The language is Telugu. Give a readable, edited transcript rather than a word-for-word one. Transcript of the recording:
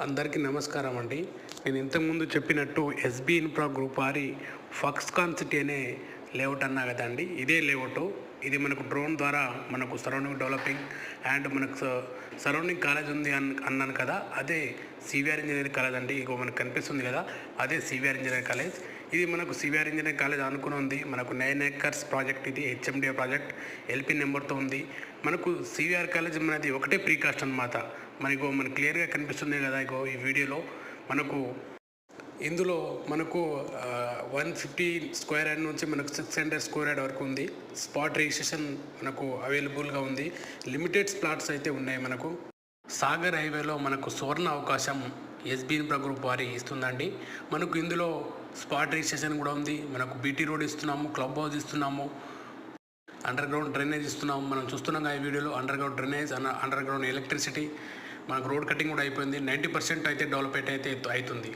అందరికీ నమస్కారం అండి. నేను ఇంతకుముందు చెప్పినట్టు ఎస్బీ ఇన్ఫ్రా గ్రూప్ వారి ఫాక్స్కాన్ సిటీ అనే లేఅవుట్ అన్నా కదండి. ఇదే లేఅవుట్. ఇది మనకు డ్రోన్ ద్వారా మనకు సరౌండింగ్ డెవలపింగ్ అండ్ మనకు సరౌండింగ్ కాలేజ్ ఉంది అన్నాను కదా, అదే సివిఆర్ ఇంజనీరింగ్ కాలేజ్ అండి. ఇగో మనకు కనిపిస్తుంది కదా, అదే సివిఆర్ ఇంజనీరింగ్ కాలేజ్. ఇది మనకు సివిఆర్ ఇంజనీరింగ్ కాలేజ్ అనుకుని ఉంది. మనకు 9 acres ప్రాజెక్ట్, ఇది హెచ్ఎండిఏ ప్రాజెక్ట్, ఎల్పి నెంబర్తో ఉంది. మనకు సివిఆర్ కాలేజ్ మనది ఒకటే ప్రీకాస్ట్ అనమాట. మనకు క్లియర్గా కనిపిస్తుంది కదా ఇగో ఈ వీడియోలో. ఇందులో మనకు 150 స్క్వేర్ యార్డ్ నుంచి మనకు 600 స్క్వేర్ యార్డ్ వరకు ఉంది. స్పాట్ రిజిస్ట్రేషన్ మనకు అవైలబుల్గా ఉంది. లిమిటెడ్ స్లాట్స్ అయితే ఉన్నాయి. మనకు సాగర్ హైవేలో మనకు సువర్ణ అవకాశం ఎస్బీ ఇన్ఫ్రా గ్రూప్ వారి ఇస్తుందండి. మనకు ఇందులో స్పాట్ రిజిస్ట్రేషన్ కూడా ఉంది. మనకు బీటీ రోడ్ ఇస్తున్నాము, క్లబ్ హౌస్ ఇస్తున్నాము, అండర్ గ్రౌండ్ డ్రైనేజ్ ఇస్తున్నాము. మనం చూస్తున్నాం ఈ వీడియోలో under ground drainage, under ground electricity, మనకు రోడ్ కటింగ్ కూడా అయిపోయింది. 90% అయితే డెవలప్మెంట్ అయితే అవుతుంది.